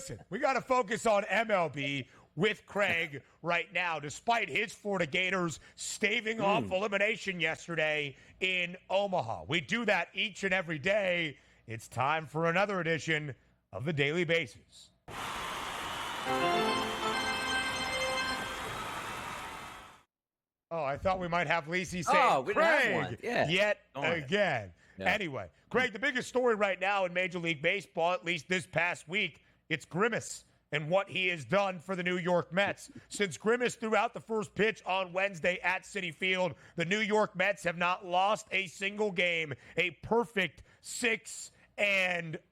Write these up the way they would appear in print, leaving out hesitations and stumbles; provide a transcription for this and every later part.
listen, we got to focus on MLB with Craig right now, despite his Florida Gators staving off elimination yesterday in Omaha. We do that each and every day. It's time for another edition of the Daily Bases. Oh, I thought we might have Lacey saying Craig yet again. Yeah. Anyway, Craig, the biggest story right now in Major League Baseball, at least this past week, it's Grimace and what he has done for the New York Mets. Since Grimace threw out the first pitch on Wednesday at Citi Field, the New York Mets have not lost a single game. A perfect 6-0.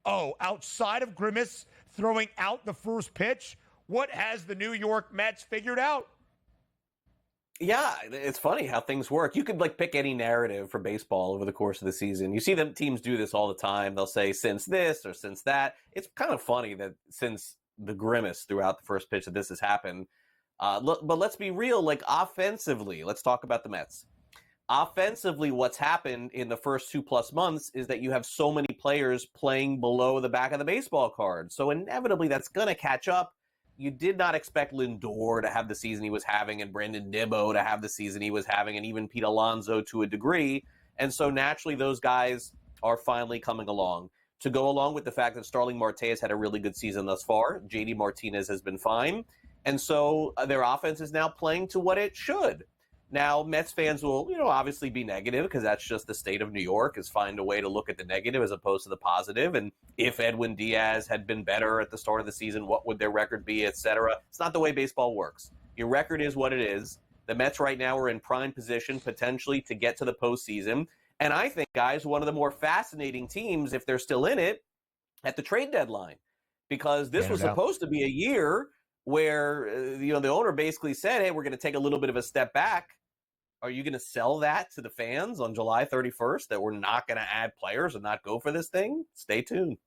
Outside of Grimace throwing out the first pitch, what has the New York Mets figured out? Yeah, it's funny how things work. You could pick any narrative for baseball over the course of the season. You see them teams do this all the time. They'll say since this or since that. It's kind of funny that since the Grimace throughout the first pitch that this has happened. But let's be real, offensively, let's talk about the Mets. Offensively, what's happened in the first 2+ months is that you have so many players playing below the back of the baseball card. So inevitably that's going to catch up. You did not expect Lindor to have the season he was having and Brandon Nimmo to have the season he was having and even Pete Alonso to a degree. And so naturally those guys are finally coming along. To go along with the fact that Starling Marte has had a really good season thus far, JD Martinez has been fine. And so their offense is now playing to what it should. Now, Mets fans will, obviously be negative because that's just the state of New York, is find a way to look at the negative as opposed to the positive. And if Edwin Diaz had been better at the start of the season, what would their record be, et cetera? It's not the way baseball works. Your record is what it is. The Mets right now are in prime position potentially to get to the postseason. And I think, guys, one of the more fascinating teams, if they're still in it, at the trade deadline. Because this was supposed to be a year where, the owner basically said, hey, we're going to take a little bit of a step back. Are you going to sell that to the fans on July 31st that we're not going to add players and not go for this thing? Stay tuned.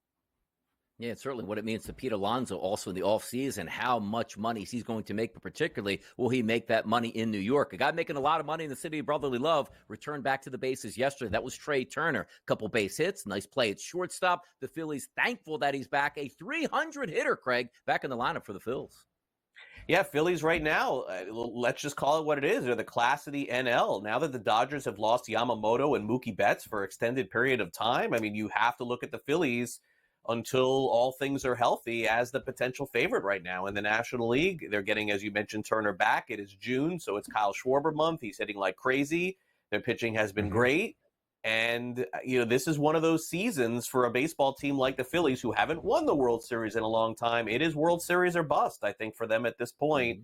Yeah, it's certainly what it means to Pete Alonso also in the offseason, how much money he's going to make, but particularly will he make that money in New York? A guy making a lot of money in the city of brotherly love returned back to the bases yesterday. That was Trey Turner. Couple base hits, nice play at shortstop. The Phillies thankful that he's back. A 300 hitter, Craig, back in the lineup for the Phils. Yeah, Phillies right now, let's just call it what it is. They're the class of the NL. Now that the Dodgers have lost Yamamoto and Mookie Betts for an extended period of time, you have to look at the Phillies until all things are healthy as the potential favorite right now in the National League. They're getting, as you mentioned, Turner back. It is June, so it's Kyle Schwarber month. He's hitting like crazy. Their pitching has been great. And, this is one of those seasons for a baseball team like the Phillies who haven't won the World Series in a long time. It is World Series or bust, I think, for them at this point.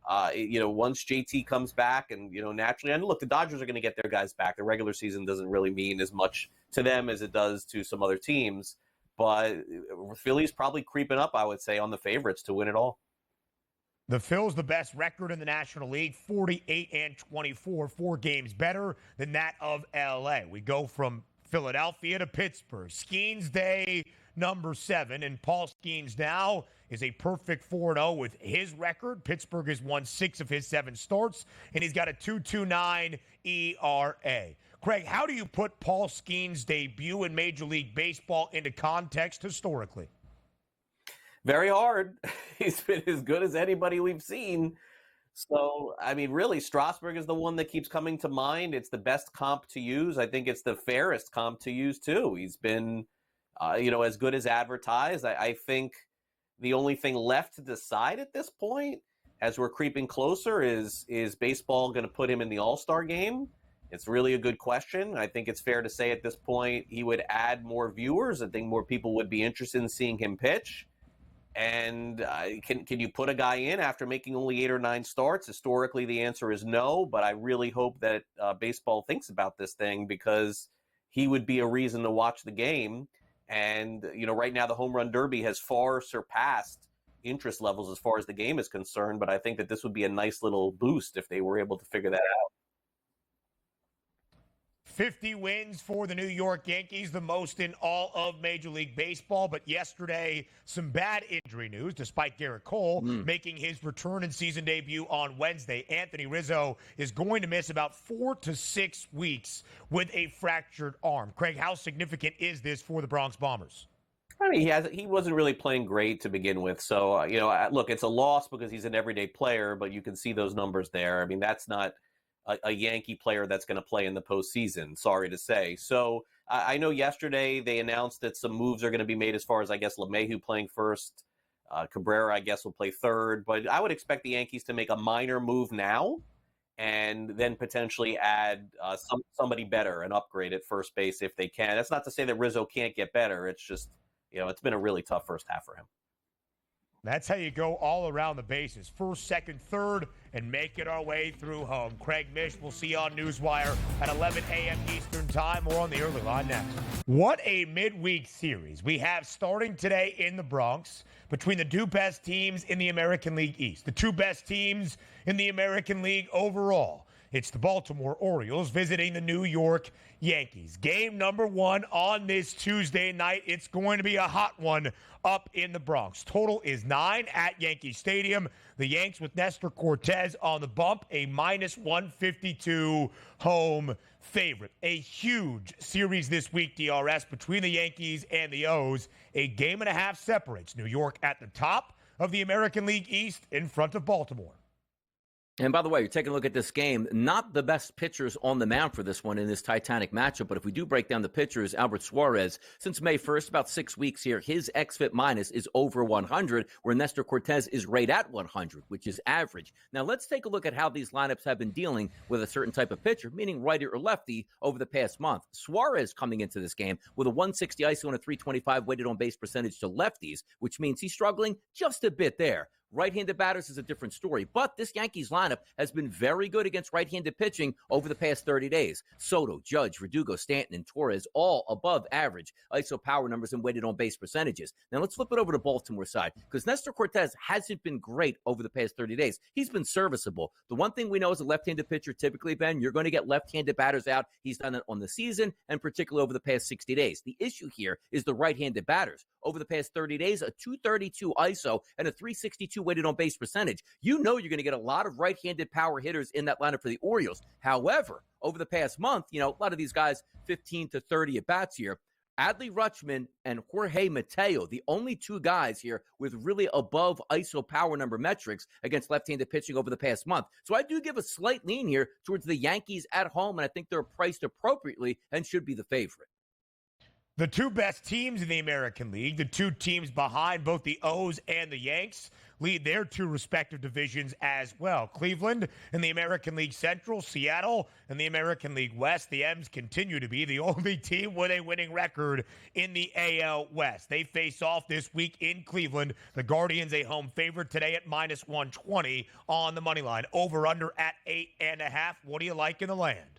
Once JT comes back and, naturally, and look, the Dodgers are going to get their guys back. The regular season doesn't really mean as much to them as it does to some other teams. But Phillies probably creeping up, I would say, on the favorites to win it all. The Phils, the best record in the National League, 48-24, 4 games better than that of L.A. We go from Philadelphia to Pittsburgh. Skenes Day, number 7, and Paul Skenes now is a perfect 4-0 with his record. Pittsburgh has won 6 of his 7 starts, and he's got a 2.29 ERA. Craig, how do you put Paul Skenes' debut in Major League Baseball into context historically? Very hard. He's been as good as anybody we've seen. So, really, Strasburg is the one that keeps coming to mind. It's the best comp to use. I think it's the fairest comp to use, too. He's been, as good as advertised. I think the only thing left to decide at this point, as we're creeping closer, is baseball going to put him in the All-Star game? It's really a good question. I think it's fair to say at this point he would add more viewers. I think more people would be interested in seeing him pitch. And can you put a guy in after making only 8 or 9 starts? Historically, the answer is no, but I really hope that baseball thinks about this thing because he would be a reason to watch the game. And, right now the home run derby has far surpassed interest levels as far as the game is concerned, but I think that this would be a nice little boost if they were able to figure that out. 50 wins for the New York Yankees, the most in all of Major League Baseball. But yesterday, some bad injury news, despite Garrett Cole making his return and season debut on Wednesday. Anthony Rizzo is going to miss about 4 to 6 weeks with a fractured arm. Craig, how significant is this for the Bronx Bombers? I mean, he wasn't really playing great to begin with. So, look, it's a loss because he's an everyday player, but you can see those numbers there. I mean, that's not a Yankee player that's going to play in the postseason, sorry to say. So I know yesterday they announced that some moves are going to be made as far as, I guess, LeMahieu playing first. Cabrera, I guess, will play third. But I would expect the Yankees to make a minor move now and then potentially add somebody better and upgrade at first base if they can. That's not to say that Rizzo can't get better. It's just, it's been a really tough first half for him. That's how you go all around the bases. First, second, third, and make it our way through home. Craig Mish, we'll see you on Newswire at 11 a.m. Eastern Time or on the early line next. What a midweek series we have starting today in the Bronx between the two best teams in the American League East, the two best teams in the American League overall. It's the Baltimore Orioles visiting the New York Yankees. Game number 1 on this Tuesday night. It's going to be a hot one up in the Bronx. Total is 9 at Yankee Stadium. The Yanks with Nestor Cortez on the bump, a minus 152 home favorite. A huge series this week, DRS, between the Yankees and the O's. A game and a half separates New York at the top of the American League East in front of Baltimore. And by the way, you're taking a look at this game, not the best pitchers on the mound for this one in this Titanic matchup. But if we do break down the pitchers, Albert Suarez, since May 1st, about 6 weeks here, his xFIP minus is over 100, where Nestor Cortez is right at 100, which is average. Now, let's take a look at how these lineups have been dealing with a certain type of pitcher, meaning righty or lefty, over the past month. Suarez coming into this game with a 160 ISO and a 325 weighted on base percentage to lefties, which means he's struggling just a bit there. Right-handed batters is a different story, but this Yankees lineup has been very good against right-handed pitching over the past 30 days. Soto, Judge, Verdugo, Stanton, and Torres all above average ISO power numbers and weighted on base percentages. Now let's flip it over to Baltimore side, because Nestor Cortez hasn't been great over the past 30 days. He's been serviceable. The one thing we know as a left-handed pitcher, typically, Ben, you're going to get left-handed batters out. He's done it on the season and particularly over the past 60 days. The issue here is the right-handed batters. Over the past 30 days, a 232 ISO and a 362 weighted on base percentage. You know you're going to get a lot of right-handed power hitters in that lineup for the Orioles. However, over the past month, a lot of these guys, 15 to 30 at-bats here. Adley Rutschman and Jorge Mateo, the only two guys here with really above ISO power number metrics against left-handed pitching over the past month. So I do give a slight lean here towards the Yankees at home, and I think they're priced appropriately and should be the favorite. The two best teams in the American League, the two teams behind both the O's and the Yanks, lead their two respective divisions as well. Cleveland in the American League Central, Seattle in the American League West. The M's continue to be the only team with a winning record in the AL West. They face off this week in Cleveland. The Guardians a home favorite today at minus 120 on the money line. Over under at 8.5. What do you like in the land?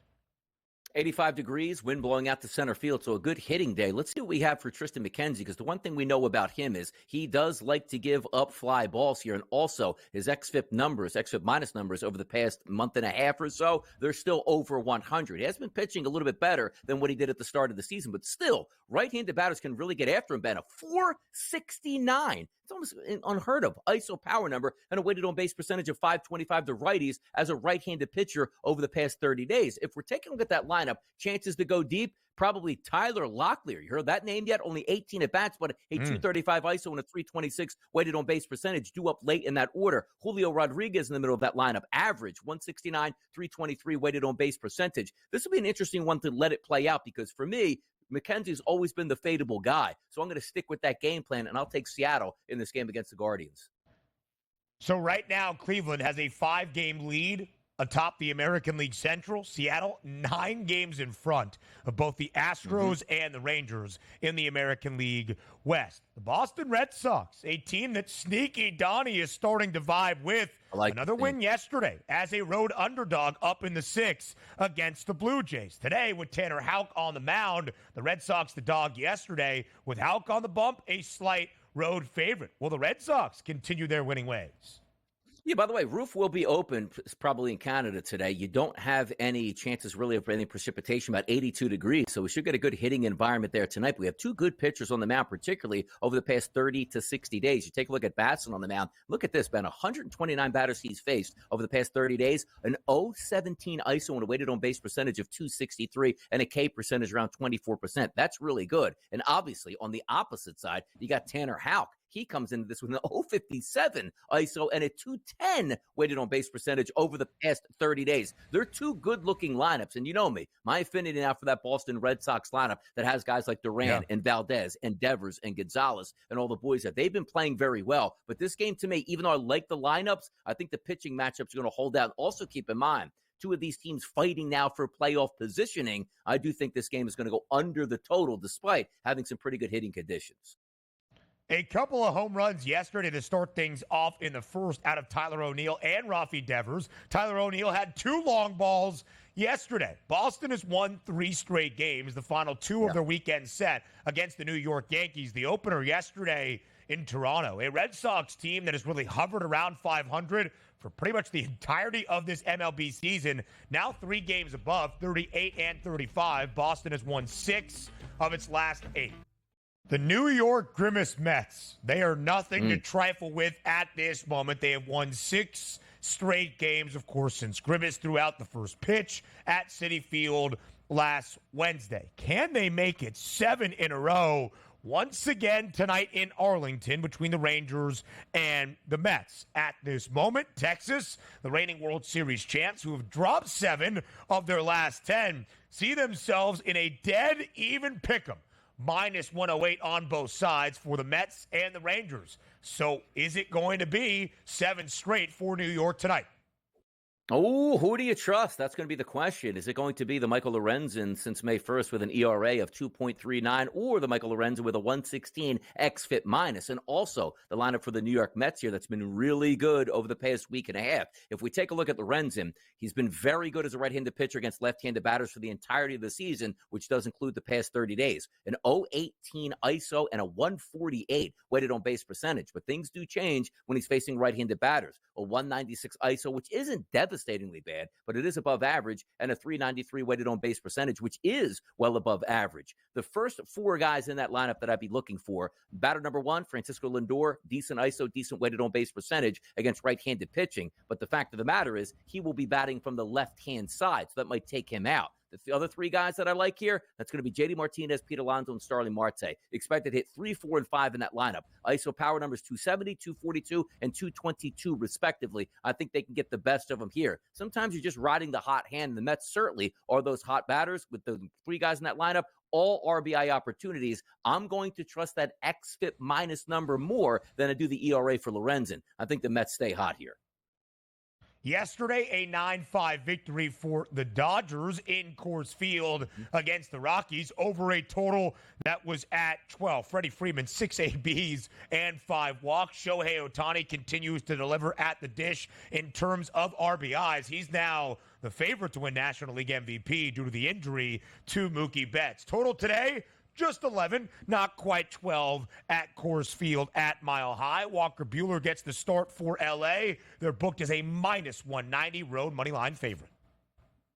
85 degrees, wind blowing out to center field, so a good hitting day. Let's see what we have for Tristan McKenzie, because the one thing we know about him is he does like to give up fly balls here, and also his xFIP minus numbers over the past month and a half or so, they're still over 100. He has been pitching a little bit better than what he did at the start of the season, but still, right-handed batters can really get after him, Ben. A 469. It's almost unheard of. ISO power number and a weighted on base percentage of 525 to righties as a right-handed pitcher over the past 30 days. If we're taking a look at that lineup, chances to go deep, probably Tyler Locklear. You heard that name yet? Only 18 at-bats, but a 235 ISO and a 326 weighted on base percentage due up late in that order. Julio Rodriguez in the middle of that lineup. Average 169, 323 weighted on base percentage. This will be an interesting one to let it play out, because for me, McKenzie's always been the fadeable guy. So I'm going to stick with that game plan, and I'll take Seattle in this game against the Guardians. So right now, Cleveland has a 5-game lead atop the American League Central. Seattle, 9 games in front of both the Astros and the Rangers in the American League West. The Boston Red Sox, a team that Sneaky Donnie is starting to vibe with. Another win yesterday as a road underdog up in the 6 against the Blue Jays. Today, with Tanner Houck on the mound, the Red Sox the dog yesterday. With Houck on the bump, a slight road favorite. Will the Red Sox continue their winning ways? Yeah, by the way, roof will be open probably in Canada today. You don't have any chances really of any precipitation, about 82 degrees. So we should get a good hitting environment there tonight. But we have two good pitchers on the mound, particularly over the past 30 to 60 days. You take a look at Batson on the mound. Look at this, Ben, 129 batters he's faced over the past 30 days, an 0.17 ISO and a weighted on base percentage of 263 and a K percentage around 24%. That's really good. And obviously on the opposite side, you got Tanner Houck. He comes into this with an 0.57 ISO and a 210 weighted on base percentage over the past 30 days. They're two good-looking lineups, and you know me, my affinity now for that Boston Red Sox lineup that has guys like Duran and Valdez and Devers and Gonzalez and all the boys that they've been playing very well. But this game, to me, even though I like the lineups, I think the pitching matchups are going to hold out. Also, keep in mind, two of these teams fighting now for playoff positioning. I do think this game is going to go under the total despite having some pretty good hitting conditions. A couple of home runs yesterday to start things off in the first out of Tyler O'Neill and Rafi Devers. Tyler O'Neill had two long balls yesterday. Boston has won 3 straight games, the final 2 of their weekend set against the New York Yankees. The opener yesterday in Toronto. A Red Sox team that has really hovered around 500 for pretty much the entirety of this MLB season. Now 3 games above, 38 and 35. Boston has won 6 of its last 8. The New York Grimace Mets, they are nothing to trifle with at this moment. They have won 6 straight games, of course, since Grimace threw out the first pitch at Citi Field last Wednesday. Can they make it 7 in a row once again tonight in Arlington between the Rangers and the Mets? At this moment, Texas, the reigning World Series champs, who have dropped 7 of their last 10, see themselves in a dead even pick'em. Minus 108 on both sides for the Mets and the Rangers. So is it going to be 7 straight for New York tonight? Oh, who do you trust? That's going to be the question. Is it going to be the Michael Lorenzen since May 1st with an ERA of 2.39 or the Michael Lorenzen with a 116 xFIP minus? And also the lineup for the New York Mets here that's been really good over the past week and a half. If we take a look at Lorenzen, he's been very good as a right-handed pitcher against left-handed batters for the entirety of the season, which does include the past 30 days. An 0.18 ISO and a 148 weighted on base percentage. But things do change when he's facing right-handed batters. A 196 ISO, which isn't devastatingly bad, but it is above average, and a 393 weighted on base percentage, which is well above average. The first 4 guys in that lineup that I'd be looking for: batter number 1, Francisco Lindor, decent ISO, decent weighted on base percentage against right-handed pitching. But the fact of the matter is he will be batting from the left-hand side, so that might take him out. The other 3 guys that I like here, that's going to be JD Martinez, Pete Alonso, and Starling Marte. Expected to hit 3, 4, and 5 in that lineup. ISO power numbers 270, 242, and 222, respectively. I think they can get the best of them here. Sometimes you're just riding the hot hand. The Mets certainly are those hot batters with the 3 guys in that lineup. All RBI opportunities. I'm going to trust that xFIP minus number more than I do the ERA for Lorenzen. I think the Mets stay hot here. Yesterday, a 9-5 victory for the Dodgers in Coors Field against the Rockies over a total that was at 12. Freddie Freeman, 6 ABs and 5 walks. Shohei Ohtani continues to deliver at the dish in terms of RBIs. He's now the favorite to win National League MVP due to the injury to Mookie Betts. Total today, just 11, not quite 12 at Coors Field at Mile High. Walker Buehler gets the start for L.A. They're booked as a minus 190 road moneyline favorite.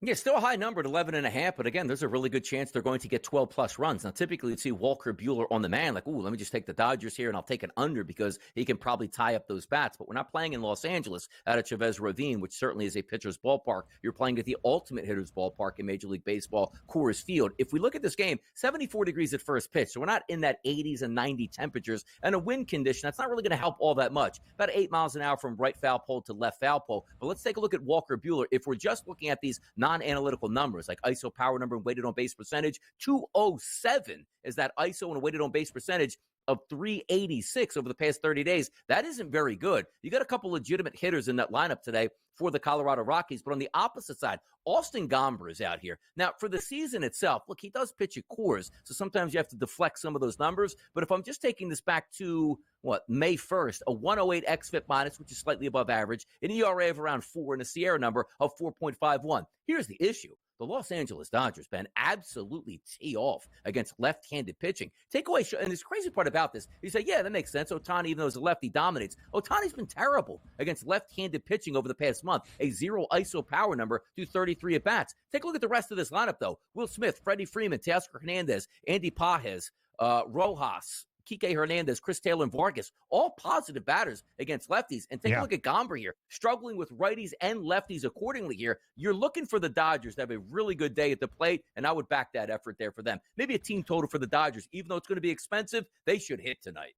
Yeah, still a high number at 11.5, but again, there's a really good chance they're going to get 12-plus runs. Now, typically, you'd see Walker Buehler on the man, like, ooh, let me just take the Dodgers here, and I'll take an under because he can probably tie up those bats. But we're not playing in Los Angeles out at Chavez Ravine, which certainly is a pitcher's ballpark. You're playing at the ultimate hitter's ballpark in Major League Baseball, Coors Field. If we look at this game, 74 degrees at first pitch, so we're not in that 80s and 90 temperatures, and a wind condition, that's not really going to help all that much. About 8 miles an hour from right foul pole to left foul pole. But let's take a look at Walker Buehler. If we're just looking at these non-analytical numbers, like ISO power number and weighted on base percentage, 207 is that ISO and a weighted on base percentage of 386 over the past 30 days. That isn't very good. You got a couple legitimate hitters in that lineup today for the Colorado Rockies, but on the opposite side, Austin Gomber is out here. Now, for the season itself, look, he does pitch at Coors, so sometimes you have to deflect some of those numbers, but if I'm just taking this back to, May 1st, a 108 xFIP minus, which is slightly above average, an ERA of around 4, and a Sierra number of 4.51. Here's the issue. the Los Angeles Dodgers, Ben, absolutely tee off against left-handed pitching. Take away, and this crazy part about this, you say, yeah, that makes sense. Ohtani, even though he's a lefty, dominates. Ohtani's been terrible against left-handed pitching over the past month. A 0 ISO power number through 33 at-bats. Take a look at the rest of this lineup, though. Will Smith, Freddie Freeman, Teoscar Hernandez, Andy Pages, Rojas, Kike Hernandez, Chris Taylor, and Vargas, all positive batters against lefties. And take a look at Gomber here, struggling with righties and lefties accordingly here. You're looking for the Dodgers to have a really good day at the plate, and I would back that effort there for them. Maybe a team total for the Dodgers. Even though it's going to be expensive, they should hit tonight.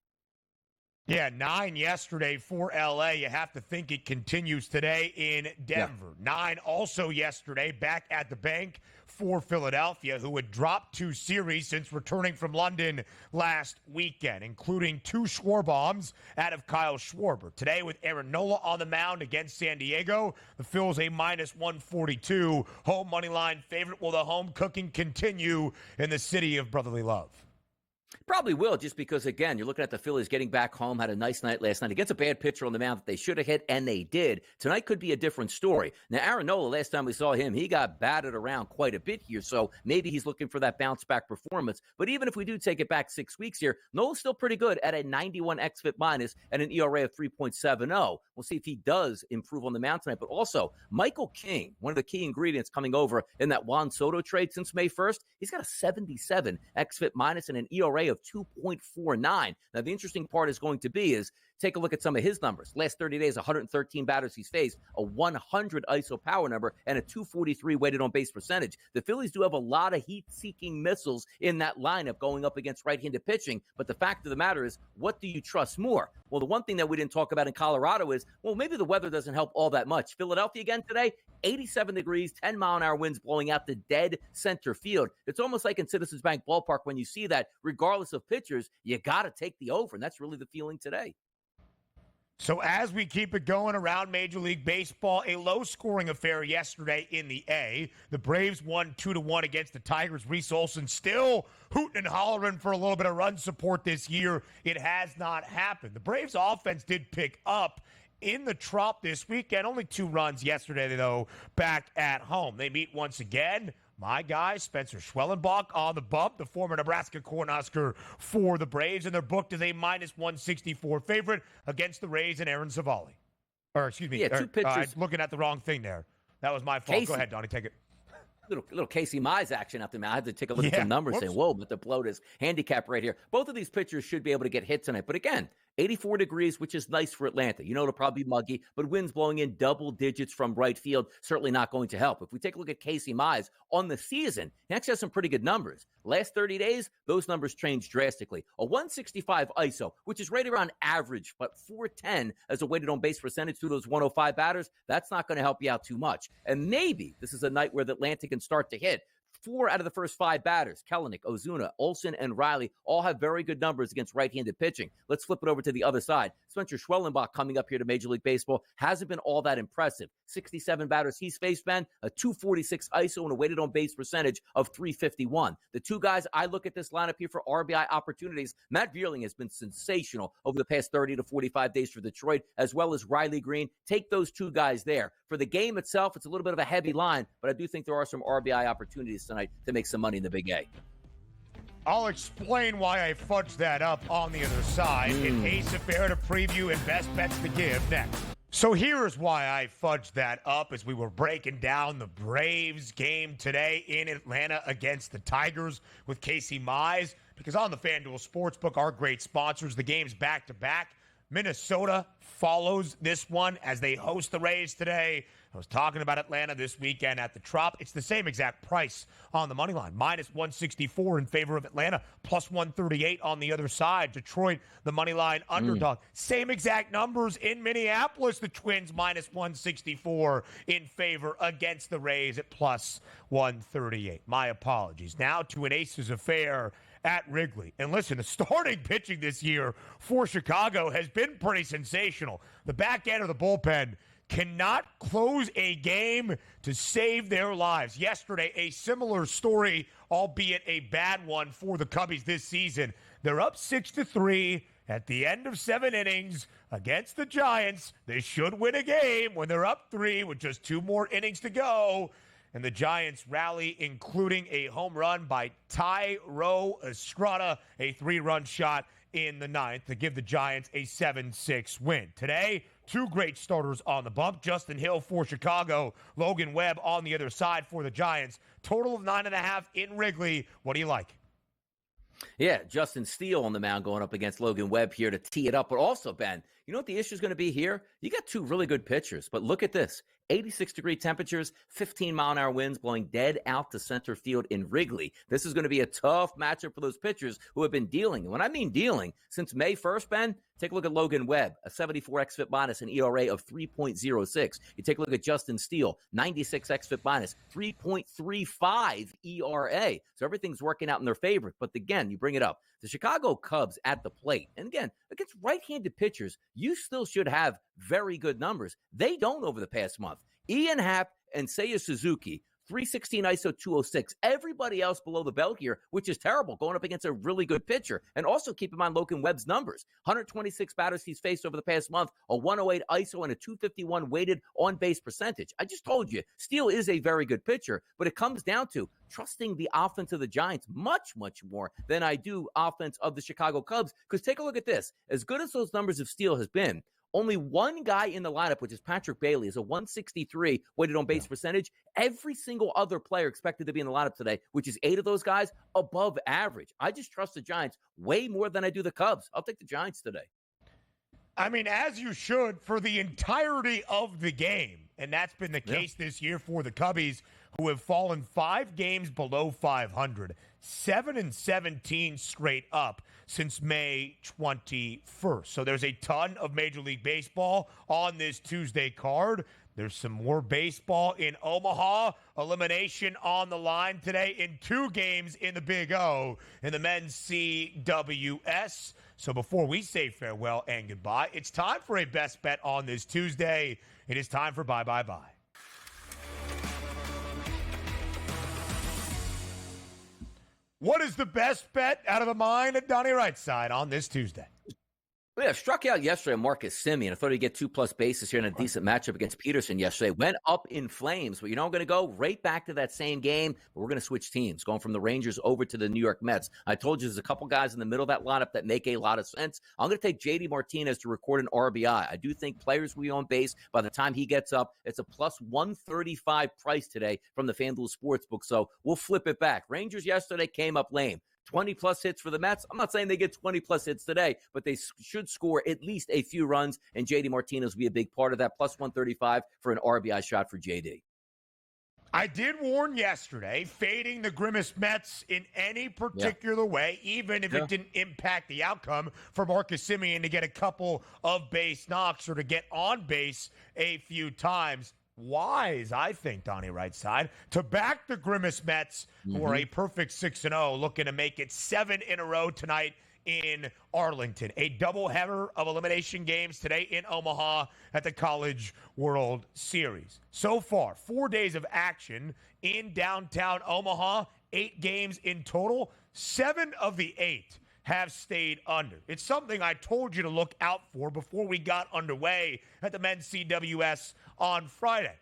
Yeah, 9 yesterday for LA. You have to think it continues today in Denver. 9 also yesterday back at the bank for Philadelphia, who had dropped 2 series since returning from London last weekend, including 2 Schwarbombs out of Kyle Schwarber. Today with Aaron Nola on the mound against San Diego, the Phils a -142 home money line favorite. Will the home cooking continue in the city of brotherly love? Probably will, just because, again, you're looking at the Phillies getting back home, had a nice night last night against a bad pitcher on the mound that they should have hit, and they did. Tonight could be a different story. Now, Aaron Nola, last time we saw him, he got batted around quite a bit here, so maybe he's looking for that bounce-back performance. But even if we do take it back 6 weeks here, Nola's still pretty good at a 91 xFIP minus and an ERA of 3.70. We'll see if he does improve on the mound tonight. But also, Michael King, one of the key ingredients coming over in that Juan Soto trade since May 1st, he's got a 77 xFIP minus and an ERA of 2.49. Now, the interesting part is going to be is take a look at some of his numbers. Last 30 days, 113 batters he's faced, a 100 ISO power number, and a 243 weighted on base percentage. The Phillies do have a lot of heat-seeking missiles in that lineup going up against right-handed pitching, but the fact of the matter is, what do you trust more? Well, the one thing that we didn't talk about in Colorado is, well, maybe the weather doesn't help all that much. Philadelphia again today, 87 degrees, 10-mile-an-hour winds blowing out the dead center field. It's almost like in Citizens Bank Ballpark when you see that, regardless of pitchers, you got to take the over, and that's really the feeling today. So as we keep it going around Major League Baseball, a low-scoring affair yesterday in the A. The Braves won 2-1 against the Tigers. Reese Olson still hooting and hollering for a little bit of run support this year. It has not happened. The Braves' offense did pick up in the Trop this weekend. Only 2 runs yesterday, though, back at home. They meet once again. My guy, Spencer Schwellenbach, on the bump, the former Nebraska Cornhusker for the Braves, and they're booked as a -164 favorite against the Rays and Aaron Savali. Or, excuse me, 2 pitchers. looking at the wrong thing there. That was my fault. Casey. Go ahead, Donnie, take it. Little Casey Mize action up there. I had to take a look at some numbers and say, whoa, but the bloat is handicap right here. Both of these pitchers should be able to get hit tonight. But again, 84 degrees, which is nice for Atlanta. You know, it'll probably be muggy, but winds blowing in double digits from right field, certainly not going to help. If we take a look at Casey Mize on the season, he actually has some pretty good numbers. Last 30 days, those numbers changed drastically. A 165 ISO, which is right around average, but 410 as a weighted on base percentage through those 105 batters, that's not going to help you out too much. And maybe this is a night where the Atlanta can start to hit. 4 out of the first 5 batters, Kelenic, Ozuna, Olsen, and Riley, all have very good numbers against right-handed pitching. Let's flip it over to the other side. Spencer Schwellenbach coming up here to Major League Baseball hasn't been all that impressive. 67 batters he's faced, Ben, a 246 ISO and a weighted on base percentage of 351. The 2 guys I look at this lineup here for RBI opportunities, Matt Vierling has been sensational over the past 30 to 45 days for Detroit, as well as Riley Green. Take those 2 guys there. For the game itself, it's a little bit of a heavy line, but I do think there are some RBI opportunities tonight to make some money in the Big A. I'll explain why I fudged that up on the other side. An ace affair to preview and best bets to give next. So here's why I fudged that up as we were breaking down the Braves game today in Atlanta against the Tigers with Casey Mize. Because on the FanDuel Sportsbook, our great sponsors, the game's back-to-back. Minnesota follows this one as they host the Rays today. I was talking about Atlanta this weekend at the Trop. It's the same exact price on the money line. -164 in favor of Atlanta, +138 on the other side. Detroit, the money line underdog. Same exact numbers in Minneapolis. The Twins -164 in favor against the Rays at +138. My apologies. Now to an Aces affair at Wrigley. And listen, the starting pitching this year for Chicago has been pretty sensational. The back end of the bullpen cannot close a game to save their lives. Yesterday, a similar story, albeit a bad one for the Cubbies this season. They're up 6-3 at the end of 7 innings against the Giants. They should win a game when they're up 3 with just 2 more innings to go. and the Giants rally, including a home run by Tyro Estrada, a 3-run shot in the 9th to give the Giants a 7-6 win. Today, 2 great starters on the bump. Justin Hill for Chicago, Logan Webb on the other side for the Giants. Total of 9.5 in Wrigley. What do you like? Yeah, Justin Steele on the mound going up against Logan Webb here to tee it up. But also, Ben, you know what the issue is going to be here? You got 2 really good pitchers, but look at this. 86-degree temperatures, 15-mile-an-hour winds blowing dead out to center field in Wrigley. This is going to be a tough matchup for those pitchers who have been dealing. And when I mean dealing, since May 1st, Ben, take a look at Logan Webb, a 74 xFIP minus, an ERA of 3.06. You take a look at Justin Steele, 96 xFIP minus, 3.35 ERA. So everything's working out in their favor. But again, you bring it up. The Chicago Cubs at the plate. And again, against right-handed pitchers, you still should have very good numbers. They don't over the past month. Ian Happ and Seiya Suzuki, 316 ISO 206. Everybody else below the belt here, which is terrible, going up against a really good pitcher. And also keep in mind Logan Webb's numbers. 126 batters he's faced over the past month, a 108 ISO and a 251 weighted on-base percentage. I just told you, Steele is a very good pitcher, but it comes down to trusting the offense of the Giants much, much more than I do offense of the Chicago Cubs. Because take a look at this. As good as those numbers of Steele has been, only one guy in the lineup, which is Patrick Bailey, is a 163 weighted on base percentage. Every single other player expected to be in the lineup today, which is 8 of those guys, above average. I just trust the Giants way more than I do the Cubs. I'll take the Giants today. I mean, as you should for the entirety of the game. And that's been the case this year for the Cubbies, who have fallen 5 games below 500, 7-17 straight up since May 21st. So there's a ton of Major League Baseball on this Tuesday card. There's some more baseball in Omaha. Elimination on the line today in 2 games in the Big O in the men's CWS. So before we say farewell and goodbye, it's time for a best bet on this Tuesday. It is time for Bye, Bye, Bye. What is the best bet out of the mind of Donnie Rightside on this Tuesday? Yeah, struck out yesterday Marcus Semien. I thought he'd get 2+ bases here in a decent matchup against Peterson yesterday. Went up in flames. But, I'm going to go right back to that same game. But we're going to switch teams, going from the Rangers over to the New York Mets. I told you there's a couple guys in the middle of that lineup that make a lot of sense. I'm going to take JD Martinez to record an RBI. I do think players will be on base by the time he gets up. It's a plus 135 price today from the FanDuel Sportsbook. So we'll flip it back. Rangers yesterday came up lame. 20+ hits for the Mets. I'm not saying they get 20+ hits today, but they should score at least a few runs, and JD Martinez will be a big part of that. Plus 135 for an RBI shot for JD. I did warn yesterday, fading the Grimace Mets in any particular way, even if it didn't impact the outcome, for Marcus Semien to get a couple of base knocks or to get on base a few times. Wise, I think, Donnie Rightside, to back the Grimace Mets, who are a perfect 6-0, looking to make it 7 in a row tonight in Arlington. A doubleheader of elimination games today in Omaha at the College World Series. So far, 4 days of action in downtown Omaha, 8 games in total. 7 of the 8 have stayed under. It's something I told you to look out for before we got underway at the men's CWS on Friday.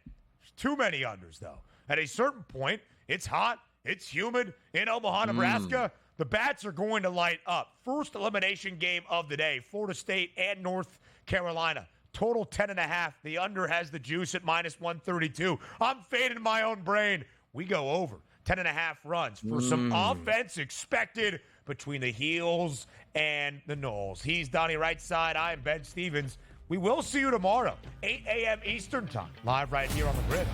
Too many unders, though. At a certain point, it's hot, it's humid in Omaha, Nebraska. The bats are going to light up. First elimination game of the day, Florida State and North Carolina. Total 10.5. The under has the juice at minus 132. I'm fading my own brain. We go over 10.5 runs for some offense expected between the Heels and the Knolls. He's Donnie Rightside. I am Ben Stevens. We will see you tomorrow, 8 a.m. Eastern Time, live right here on the Grid.